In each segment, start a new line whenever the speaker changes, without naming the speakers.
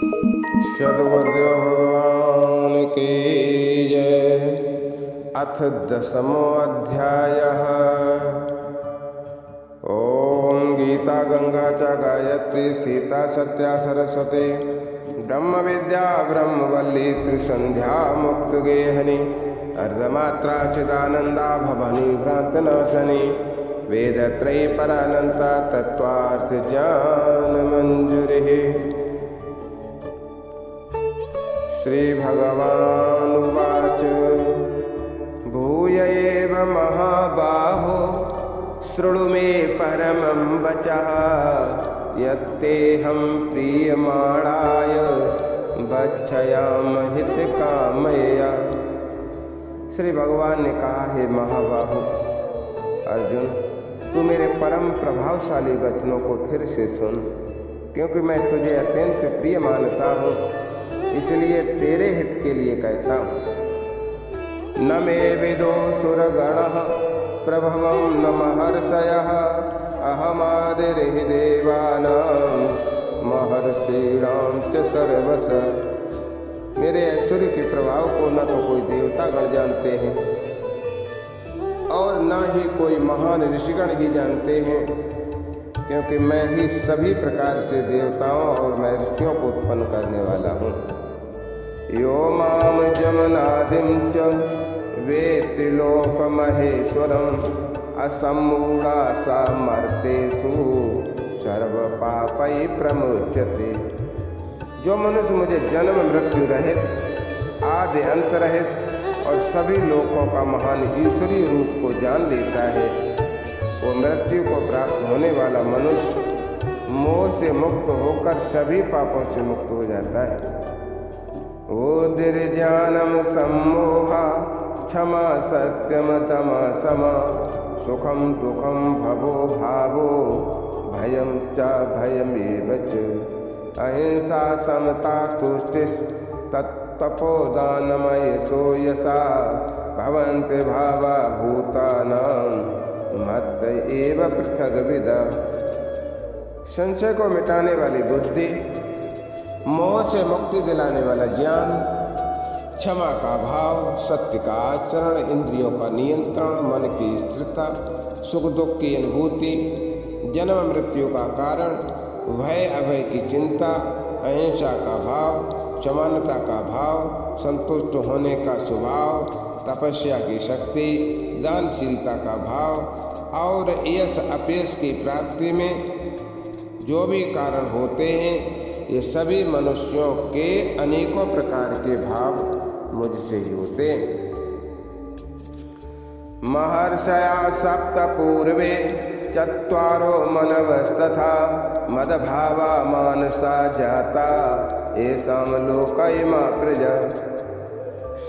सद्गुरुदेव भगवान की जय। अथ 10वां अध्यायः। ओम गीता गंगा च गायत्री सीता सत्या सरस्वती ब्रह्म विद्या ब्रह्मवल्ली त्रिसंध्या मुक्त गेहनी अर्धमात्रा चिदानंदा भवानी भ्रांतनाशनी वेदत्रयी परानंता तत्वार्थ ज्ञान मंजुरे। श्री भगवानुवाच भूय एव महाबाहो शृणु मे परमं वचः यत्तेऽहं प्रीयमाणाय वक्षयामि हितकामया। श्री भगवान ने कहा, हे महाबाहु अर्जुन, तू मेरे परम प्रभावशाली वचनों को फिर से सुन, क्योंकि मैं तुझे अत्यंत प्रिय मानता हूँ, इसलिए तेरे हित के लिए कहता हूँ। न मे विदो सुरगणः प्रभवं न महर्षयः अहमादिर्हि देवानां महर्षीणां च सर्वश। मेरे ऐश्वर्य के प्रभाव को न तो कोई देवता गण जानते हैं और न ही कोई महान ऋषिगण ही जानते हैं, क्योंकि मैं ही सभी प्रकार से देवताओं और महर्षियों को उत्पन्न करने वाला हूँ। यो माम जमनादिं च वेत्ति लोकमहेश्वरम् असम्मूढा सामर्थ्येषु सर्वपापैः प्रमुच्यते। जो मनुष्य मुझे जन्म मृत्यु रहित आदि अंत रहित और सभी लोकों का महान ईश्वरीय रूप को जान लेता है, वो मृत्यु को प्राप्त होने वाला मनुष्य मोह से मुक्त होकर सभी पापों से मुक्त हो जाता है। उदिर्ज्ञानम सम्मोहा क्षमा सत्यम तमा समा सुखम दुखम भवो भावो भयम च भयमेव च अहिंसा समता तुष्टिस् तत्तपोदानमयसो यसा भवन्ति भावा भूतानां मत्त एव पृथग्विदा। संशय को मिटाने वाली बुद्धि, मोह से मुक्ति दिलाने वाला ज्ञान, क्षमा का भाव, सत्य का आचरण, इंद्रियों का नियंत्रण, मन की स्थिरता, सुख दुख की अनुभूति, जन्म मृत्यु का कारण, भय अभय की चिंता, अहिंसा का भाव, क्षमानता का भाव, संतुष्ट होने का स्वभाव, तपस्या की शक्ति, दानशीलता का भाव और यश अपयश की प्राप्ति में जो भी कारण होते हैं, ये सभी मनुष्यों के अनेकों प्रकार के भाव मुझसे ही होते हैं। महर्षया सप्त पूर्वे चत्वारो मनवस्तथा मदभावा मानसा जाता येषां लोकैमा प्रजा।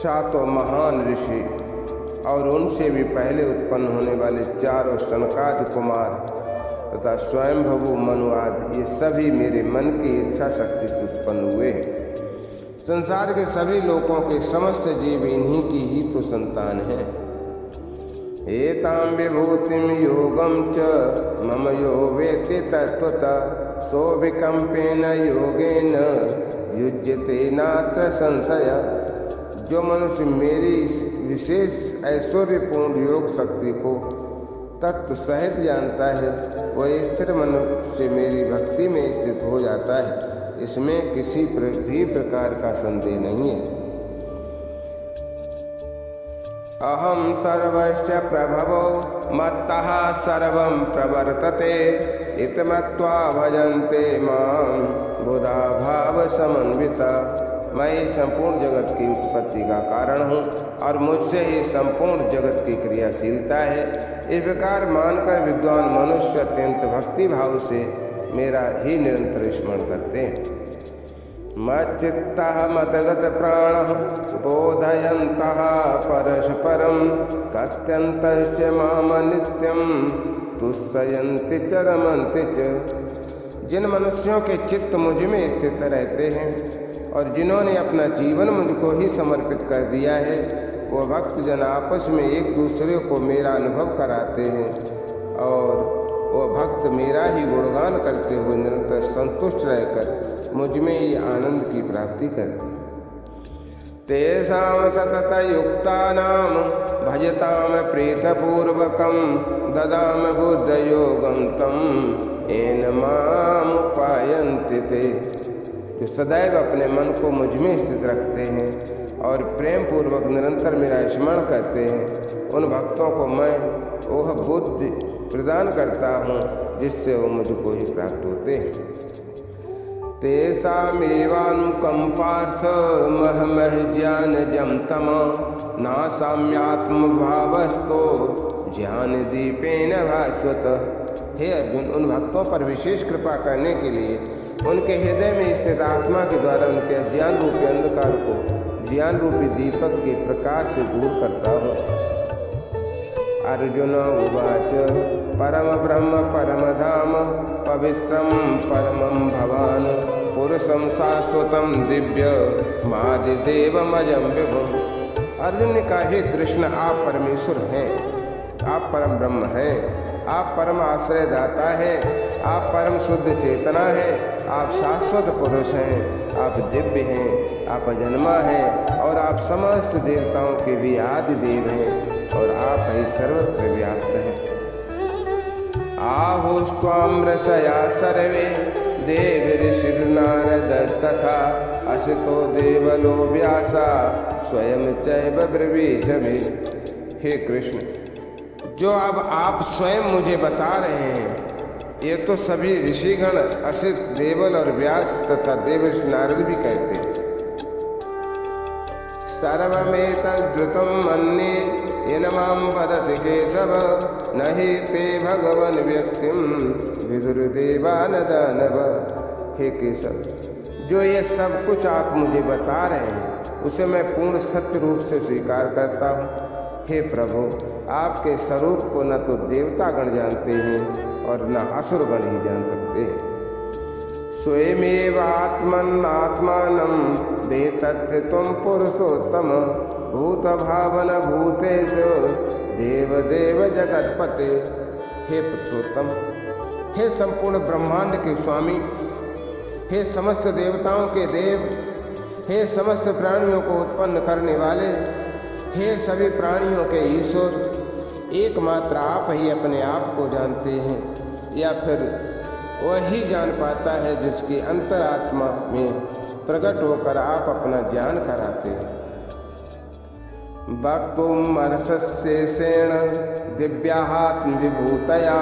सातों महान ऋषि और उनसे भी पहले उत्पन्न होने वाले चारों सनकादि कुमार तथा स्वयंभू मनु आदि, ये सभी मेरे मन की इच्छा शक्ति से उत्पन्न हुए हैं। संसार के सभी लोगों के समस्त जीव इन्हीं की ही तो संतान है। एतां विभूतिं योगं च मम यो वेत्ति तत्त्वतः सो विकम्पेन योगेन युज्यते नात्र संशय। जो मनुष्य मेरी विशेष ऐश्वर्यपूर्ण योग शक्ति को तत्व सहित जानता है, वह स्थिर मनुष्य मेरी भक्ति में स्थित हो जाता है, इसमें किसी भी प्रकार का संदेह नहीं है। अहम सर्वस्य प्रभवो मत्तः सर्वं प्रवर्तते इति मत्वा भजन्ते मां बुधा भाव समन्विता। मैं संपूर्ण जगत की उत्पत्ति का कारण हूँ और मुझसे ही संपूर्ण जगत की क्रियाशीलता है। इस प्रकार मानकर विद्वान मनुष्य अत्यंत भक्ति भाव से मेरा ही निरंतर स्मरण करते हैं। मच्चित्तः मदगत प्राणः बोधयन्तः परस्परं कथ्यन्तश्च माम नित्यं तुष्यन्ति च रमन्ति च। जिन मनुष्यों के चित्त मुझ में स्थित रहते हैं और जिन्होंने अपना जीवन मुझको ही समर्पित कर दिया है, वो भक्तजन आपस में एक दूसरे को मेरा अनुभव कराते हैं और वह भक्त मेरा ही गुणगान करते हुए निरंतर संतुष्ट रहकर मुझ में ही आनंद की प्राप्ति करते। तेषां सततयुक्तानां भजतां प्रीतपूर्वकं ददाम बुद्धयोगं तं येन मामुपायन्ति ते। जो सदैव अपने मन को मुझ में स्थित रखते हैं और प्रेम पूर्वक निरंतर मेरा स्मरण करते हैं, उन भक्तों को मैं वह बुद्धि प्रदान करता हूँ जिससे वो मुझको ही प्राप्त होते हैं। तेषामेवानुकंपार्थ महमह ज्ञानजं तम नासाम्यात्म भावस्तो ज्ञान दीपेन भास्वत। हे अर्जुन, उन भक्तों पर विशेष कृपा करने के लिए उनके हृदय में स्थित आत्मा के द्वारा उनके अज्ञान रूपी अंधकार को ज्ञान रूपी दीपक के प्रकाश से दूर करता हूँ। अर्जुन उवाच परम ब्रह्म परम धाम पवित्रम परमं भवान पुरुषं शाश्वतं दिव्य मादिदेवमजं विभुम्। अर्जुन ने कहा, हे कृष्ण, आप परमेश्वर हैं, आप परम ब्रह्म हैं, आप परम आश्रय दाता हैं, आप परम शुद्ध चेतना हैं, आप शाश्वत पुरुष हैं, आप दिव्य हैं, आप अजन्मा हैं और आप समस्त देवताओं के भी आदि देव हैं और आप ही सर्वत्र व्याप्त हैं। आहुस्त्वां ऋषया सर्वे देवऋषिर्नारदस्तथा असितो देवलो व्यासा स्वयं चैव ब्रवीष मे। हे कृष्ण, जो अब आप स्वयं मुझे बता रहे हैं, ये तो सभी ऋषिगण असित देवल और व्यास तथा देवर्षि नारद भी कहते हैं। सर्वमेतद्रुतं मन्ये येन मां वदसि केशव नहि ते भगवन् व्यक्तिं विदुर्देवान् दानव। हे केशव, जो ये सब कुछ आप मुझे बता रहे हैं उसे मैं पूर्ण सत्य रूप से स्वीकार करता हूँ। हे प्रभु, आपके स्वरूप को न तो देवतागण जानते हैं और न असुरगण ही जान सकते हैं। स्वयमेव आत्मन्नात्मानं वेत्तथ्य त्वं पुरुषोत्तम भूत भावन भूतेषु देवदेव जगत्पते। हे पुरुषोत्तम, हे संपूर्ण ब्रह्मांड के स्वामी, हे समस्त देवताओं के देव, हे समस्त प्राणियों को उत्पन्न करने वाले, हे सभी प्राणियों के ईश्वर, एकमात्र आप ही अपने आप को जानते हैं या फिर वही जान पाता है जिसकी अंतरात्मा में प्रकट होकर आप अपना ज्ञान कराते हैं। वक्तुम् अर्षस्येषेण दिव्यात्म विभूतया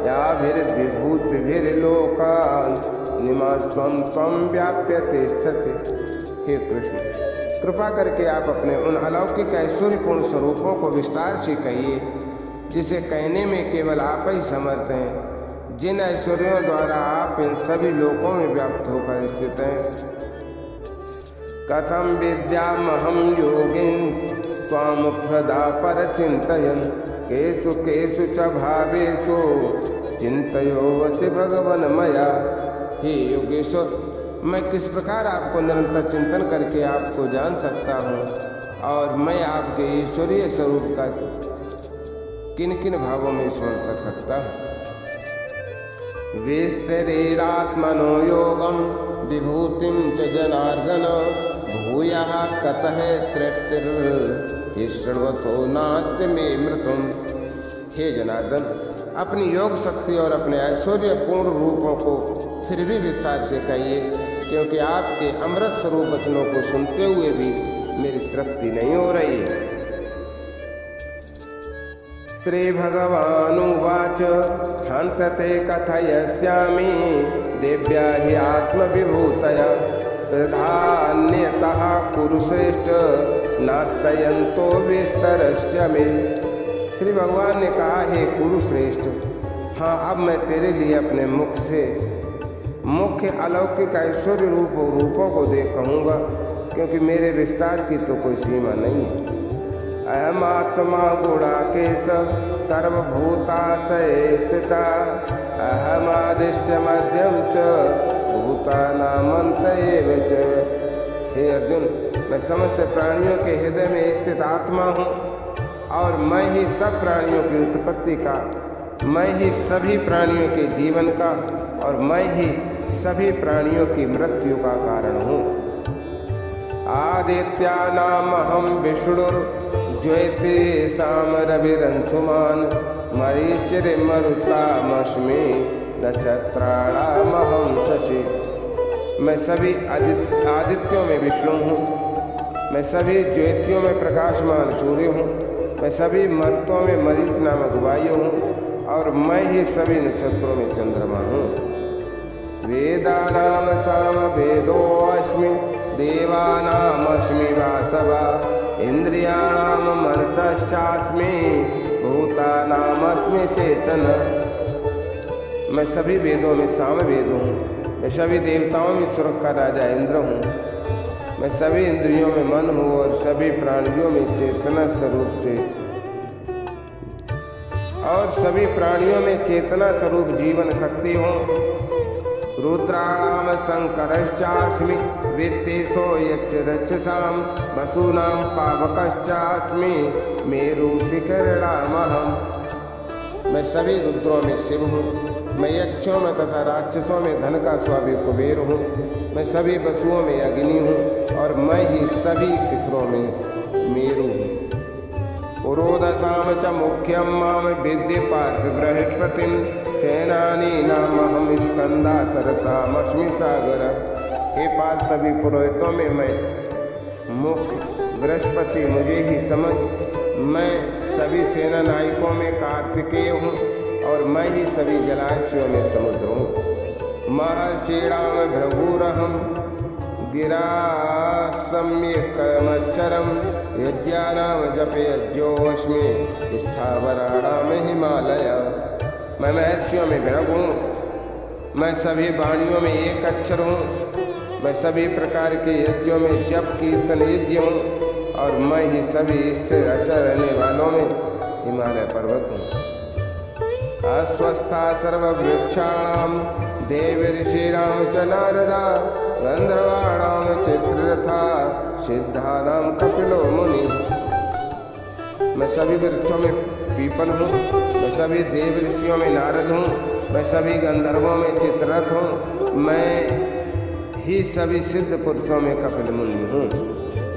याभिर्विभूतिभिर्लोकान् निमास्त्वं त्वं व्याप्य तिष्ठसि। हे कृष्ण, कृपा करके आप अपने उन अलौकिक ऐश्वर्यपूर्ण स्वरूपों को विस्तार से कहिए जिसे कहने में केवल आप ही समर्थ हैं, जिन ऐश्वर्यों द्वारा आप इन सभी लोकों में व्याप्त होकर स्थित हैं। कथम विद्यामहं योगिन् त्वां सदा परचिन्तयन् केषु केषु च भावेषु चिन्तयोऽसि भगवन् मया। हे योगेश्वर, मैं किस प्रकार आपको निरंतर चिंतन करके आपको जान सकता हूँ और मैं आपके ईश्वरीय स्वरूप का किन किन भावों में स्मरण कर सकता हूँ। विस्तरेणात्मनो योगं विभूतिं च जनार्दन भूयः कतः तृप्तिर्हिशृण्वतो नास्ति मे मृतुम्। हे जनार्दन, अपनी योग शक्ति और अपने ऐश्वर्यपूर्ण रूपों को फिर भी विस्तार से कहिए, क्योंकि आपके अमृत स्वरूप वचनों को सुनते हुए भी मेरी तृप्ति नहीं हो रही है। श्री भगवानुवाच हन्त ते कथयस्यामि दिव्या हि आत्मविभूतया प्रधान्यतः कुरु श्रेष्ठ नास्तयन्तो विस्तरस्य मे। श्री भगवान ने कहा, हे कुरु श्रेष्ठ, हाँ, अब मैं तेरे लिए अपने मुख से मुख्य अलौकिक ऐश्वर्य रूपों को देख कहूँगा, क्योंकि मेरे विस्तार की तो कोई सीमा नहीं है। अहमात्मा गुणाकेश सर्वभूताशये स्थिता अहमादिश्च मध्यम च भूतानामंत एव च। हे अर्जुन, मैं समस्त प्राणियों के हृदय में स्थित आत्मा हूँ और मैं ही सब प्राणियों की उत्पत्ति का मैं ही सभी प्राणियों के जीवन का और मैं ही सभी प्राणियों की मृत्यु का कारण हूँ। आदित्यानामहं विष्णुर्ज्योतिषां रविरंशुमान् मरीचिर्मरुतामस्मि नक्षत्राणामहं शशि। मैं सभी आदित्यों में विष्णु हूँ, मैं सभी ज्योतियों में प्रकाशमान सूर्य हूँ, मैं सभी मरुतों में मरीच नामक वायु हूँ और मैं ही सभी नक्षत्रों में चंद्रमा हूँ। वेदानाम सामवेदोऽस्मि देवानामस्मि वासवा इंद्रियाणाम मनसश्चास्मि भूतानामस्मि चेतन। मैं सभी वेदों में सामवेद हूँ, मैं सभी देवताओं में स्वर्ग का राजा इंद्र हूँ, मैं सभी इंद्रियों में मन हूँ और सभी प्राणियों में चेतना स्वरूप से और सभी प्राणियों में चेतना स्वरूप जीवन शक्ति हूँ। रुद्राणाम शंकरश्चास्मि वित्तेशो यक्षरक्षसां वसूनां पावकश्चास्मि मेरु शिखरिणामहम्। मैं सभी रुद्रों में शिव हूँ, मैं यक्षों में तथा राक्षसों में धन का स्वामी कुबेर हूँ, मैं सभी वसुओं में अग्नि हूँ और मैं ही सभी शिखरों में मेरु हूँ। पुरोदशाम च मुख्यम माम विद्य पार्थ बृहस्पतिं सेनानीनामहं स्कंदा सरसामस्मि सागर। हे पार्थ सभी पुरोहितों में मैं मुख्य बृहस्पति मुझे ही समझ, मैं सभी सेना नायकों में कार्तिकेय हूँ और मैं ही सभी जलाशयों में समुद्र हूँ। महर्षीणाम भृगुरहं गिरासम्यकमक्षरं यज्ञानाम जपे यज्ञोऽस्मि स्थावराणाम हिमालय। मैं महर्षियों में भृगु हूँ, मैं सभी वाणियों में एक अक्षर हूँ, मैं सभी प्रकार के यज्ञों में जप कीर्तन यज्ञ हूँ और मैं ही सभी स्थिर अचर रहने वालों में हिमालय पर्वत हूँ। अस्वस्था सर्ववृक्षाणां देवऋषीणां च नारदा गंधर्वाणां चित्ररथा सिद्धानां कपिलो मुनि। मैं सभी वृक्षों में पीपल हूँ, मैं सभी देव ऋषियों में नारद हूँ, मैं सभी गंधर्वों में चित्ररथ हूँ, मैं ही सभी सिद्ध पुरुषों में कपिल मुनि हूँ।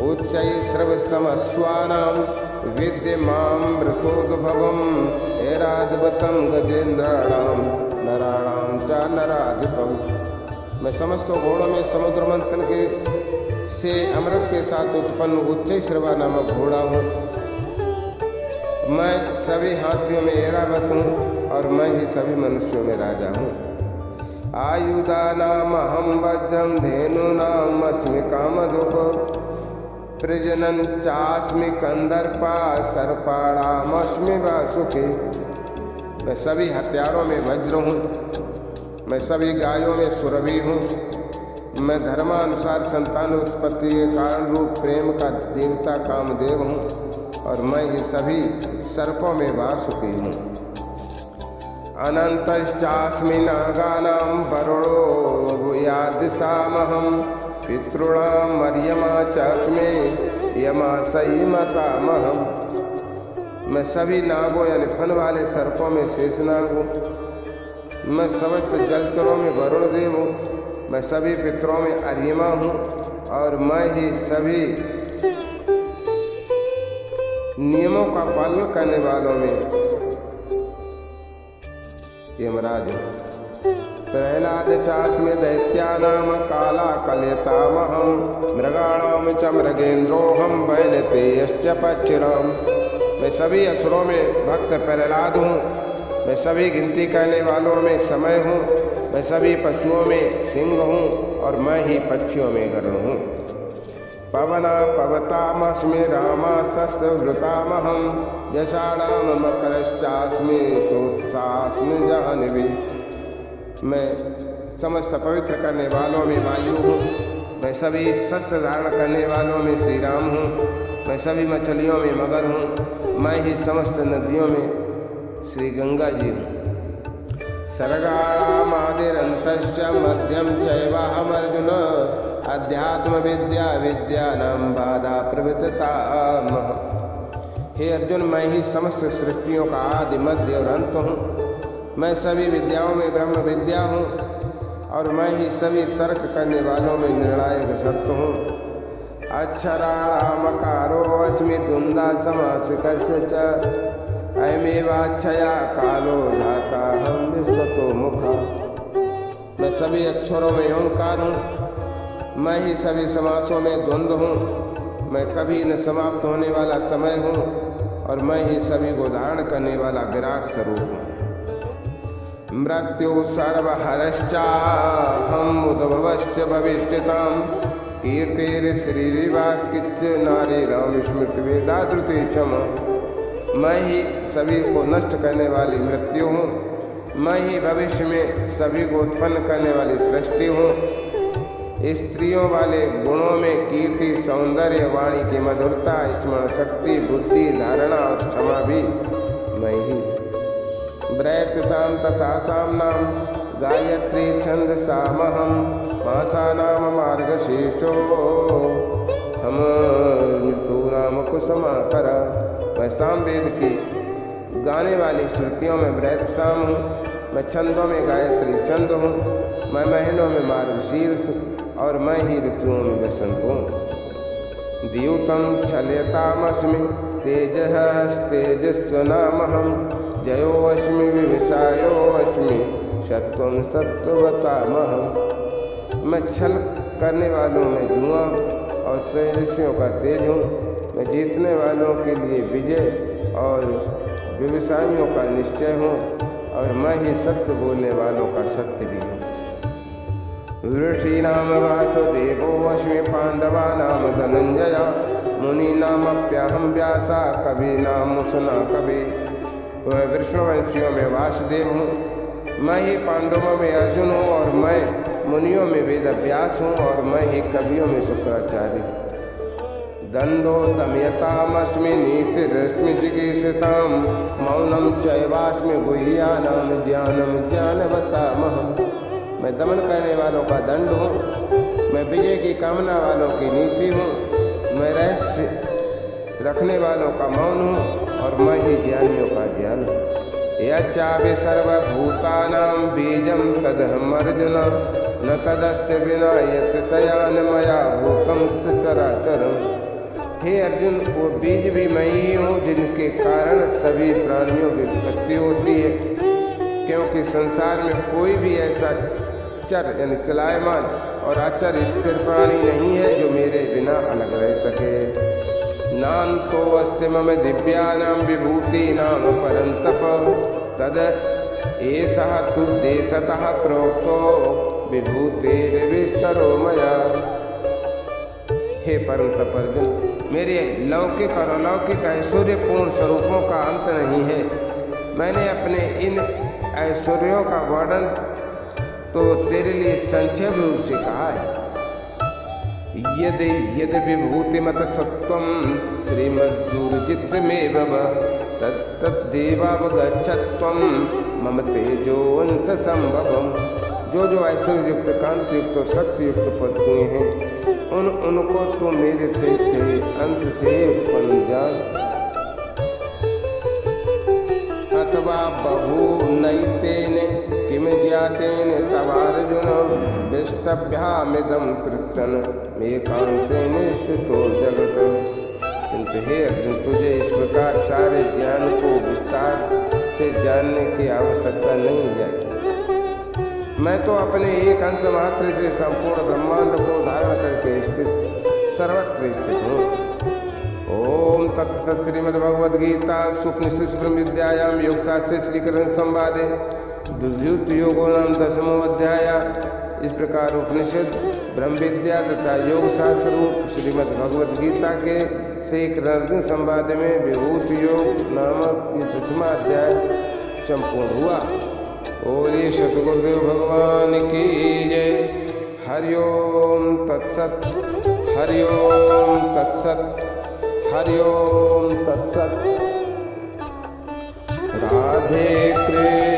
उच्चै श्रवस्तमस्वानां विद्यमामृतोद्भवम् ऐरावतं गजेन्द्राणां नराणां च नराधिपम्। मैं समस्त घोड़ों में समुद्र मंथन के से अमृत के साथ उत्पन्न उच्चै श्रवा नामक घोड़ा हूँ। मैं सभी हाथियों में ऐरावत हूँ और मैं ही सभी मनुष्यों में राजा हूँ। आयुधानामहं वज्रं धेनूनामस्मि कामधुक् प्रजनन चास्मि कंदर्पा सर्पाणामस्मि वासुकी। मैं सभी हथियारों में वज्र हूँ, मैं सभी गायों में सुरभि हूँ, मैं धर्मानुसार संतान उत्पत्ति के कारण रूप प्रेम का देवता कामदेव हूँ और मैं ही सभी सर्पों में वासुकी हूँ। अनंतश्चास्मि नागानां वरुणो यादिशामहं पितॄणां मर्यमा चास्मि यमासैमतामहम्। मैं सभी नागों यानी फन वाले सर्पों में शेषनाग हूँ, मैं समस्त जलचरों में वरुण देव हूँ, मैं सभी पितरों में अर्यमा हूँ और मैं ही सभी नियमों का पालन करने वालों में यमराज हूँ। प्रहलाद चास्मि दैत्यानां काला कलयतामहं मृगाणां च मृगेन्द्रोऽहं वैनतेयश्च पक्षिणाम्। मैं सभी असुरों में भक्त प्रहलाद हूँ, मैं सभी गिनती करने वालों में समय हूँ, मैं सभी पशुओं में सिंह हूँ और मैं ही पक्षियों में गरुड़ हूँ। पवना पवतामस्मि रामासस्वृतामहं यशाणां मकरश्चास्मि सोत्सास्मि जाह्नवी। मैं समस्त पवित्र करने वालों में वायु हूँ, मैं सभी शस्त्र धारण करने वालों में श्री राम हूँ, मैं सभी मछलियों में मगर हूँ, मैं ही समस्त नदियों में श्री गंगा जी हूँ। सर्गाणामादिरन्तश्च मध्यम चैवाहमर्जुन अध्यात्म विद्या विद्यानां बाधा प्रवृत्तामहम्। हे अर्जुन, मैं ही समस्त सृष्टियों का आदि मध्य और अंत हूँ, मैं सभी विद्याओं में ब्रह्म विद्या हूँ और मैं ही सभी तर्क करने वालों में निर्णायक सत्य हूँ। अक्षराणामकारो अस्मि द्वंद्वा समासिकस्य च अयमेवाक्षया कालो धाता हम विश्वतो मुखा। मैं सभी अक्षरों में ओंकार हूँ, मैं ही सभी समासों में द्वंद्व हूँ, मैं कभी न समाप्त होने वाला समय हूँ और मैं ही सभी को धारण करने वाला विराट स्वरूप हूँ। मृत्यु सर्वहरश्चाहम् उद्भवश्च भविष्यताम् कीर्तिर्श्रीर्वाक्यश्च नारीणां स्मृतिर्वेदाश्रुते क्षम। मैं ही सभी को नष्ट करने वाली मृत्यु हूँ, मैं ही भविष्य में सभी को उत्पन्न करने वाली सृष्टि हूँ। स्त्रियों वाले गुणों में कीर्ति, सौंदर्य, वाणी की मधुरता, स्मरण शक्ति, बुद्धि, धारणा और क्षमा भी मैं ही। ब्रैतसां तथासां नाम गायत्री छंदसामहं मासानां मार्गशीर्षो हम मृत्युनाम कुसुमाकर। मैं सामवेद की गाने वाली श्रुतियों में ब्रैतसाम हूँ, मैं छंदों में गायत्री छंद हूँ, मैं महीनों में मार्गशीर्ष और मैं ही ऋतुओं में वसंत हूँ। द्यूतं छलयतामस्मि तेजस्तेजस्वनामहं जयोऽस्मि विविशायोऽस्मि सत्वं सत्त्ववतामहम्। मैं छल करने वालों में धुआं और तेजस्वियों का तेज हूँ, मैं जीतने वालों के लिए विजय और व्यवसायियों का निश्चय हूँ और मैं ही सत्य बोलने वालों का सत्य भी हूँ। ऋषीणाम वासुदेवोऽस्मि पांडवानां धनंजय मुनीनामप्यहं व्यासा कवीनां मुसना कवि। वह विष्णुवंशियों में वासुदेव हूँ, मैं ही पांडवों में अर्जुन हूँ और मैं मुनियों में वेद व्यास हूँ और मैं ही कवियों में शुक्राचार्य। दंडो दमयतामस्मि नीतिरस्मि जिगीषतां मौनं चैवास्मि गुह्यानां ज्ञानं ज्ञानवतामहम्। मैं दमन करने वालों का दंड हूँ, मैं विजय की कामना वालों की नीति हूँ, मैं रहस्य रखने वालों का मौन हूँ और मैं ही ज्ञानियों का ज्ञान हूँ। यच्चापि सर्वभूतानां बीजं तदहम् अर्जुन न तदस्ति विना यत्तया न मया भूतं सचराचरम्। हे अर्जुन, वो बीज भी मैं ही हूँ जिनके कारण सभी प्राणियों की उत्पत्ति होती है, क्योंकि संसार में कोई भी ऐसा चर यानी चलायमान और अचर स्थिर प्राणी नहीं है जो मेरे बिना अलग रह सके। नान्तो अस्ति मम दिव्यानां विभूतीनां परन्तप तद एषः तु देशतः प्रोक्तो विभूतिर्विस्तरो मया। हे परन्तप अर्जुन, मेरे लौकिक और अलौकिक ऐश्वर्यपूर्ण स्वरूपों का अंत नहीं है। मैंने अपने इन ऐश्वर्यों का वर्णन तो तेरे लिए संक्षेप रूप से कहा है। यदि यदि विभूतिमत सत्वं श्रीमद्दुर्जितमेव तत्तद्देवावगच्छत्वं मम तेजोंश संभवम्। जो ऐश्वर्य युक्त, कांति युक्त और शक्ति युक्त पद हुए हैं उनको तो मेरे तेज से अंश से उत्पन्न जान। अथवा बहु नैतेन किम ज्ञातेन तवार्जुन विष्टभ्यामिदं पृच्छन् मे कांसेन स्थितो जगत्। किंतु हे अर्जुन, तुझे इस प्रकार सारे ज्ञान को विस्तार से जानने की आवश्यकता नहीं है। मैं तो अपने एक अंश मात्र से संपूर्ण ब्रह्मांड को धारण करके स्थित सर्वत्र स्थित हूँ। ओम तत्सत् श्रीमद्भगवद्गीता उपनिषद ब्रह्म विद्यायां योगशास्त्रे श्रीकृष्ण संवादे विभूत योगो नाम 10वां अध्याय। इस प्रकार उपनिषद ब्रह्म विद्या तथा योग शास्त्र रूप श्रीमद् भगवद गीता के श्री कृष्ण संवाद में विभूत योग नामक 10वां अध्याय संपूर्ण हुआ। बोलिए सतगुरुदेव भगवान की जय। हरिओम तत्सत, हरिओम तत्सत, हरिओम तत्सत। राधे कृष्ण।